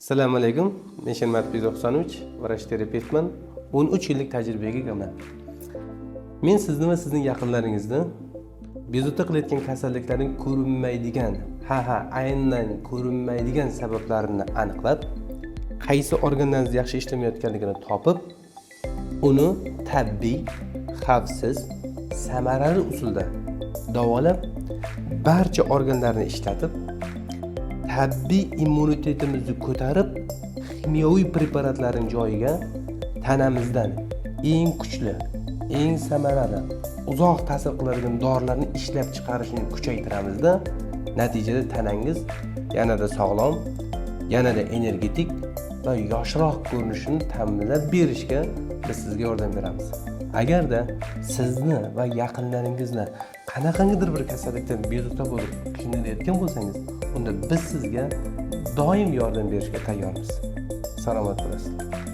Assalomu alaykum. Men Shermat 93, vrach terapevtman. 13 yillik tajribaga egaman. Men sizni va sizning yaqinlaringizni bezovta qilayotgan kasalliklarning ko'rinmaydigan, aynan ko'rinmaydigan sabablarini aniqlab, qaysi organlaringiz yaxshi ishlamayotganligini topib, uni tabiiy, xavfsiz, samarali usulda davolab, barcha organlarni ishlatib, tabiiy immunitetimizni ko'tarib, kimyoviy preparatlarning joyiga tanamizdan eng kuchli, eng samarali, uzoq ta'sir qiladigan dorilarni ishlab chiqarishni kuchaytiramizda, natijada tanangiz yanada sog'lom, yanada energetik va yoshroq ko'rinishini ta'minlab berishga biz sizga yordam beramiz. Agarda sizni va yaqinlaringizni qanaqangidir bir kasallikdan bezovta bo'lib qiynayotgan bo'lsangiz, unda biz sizga doim yordam berishga tayyormiz. Salomat bo'lasizlar.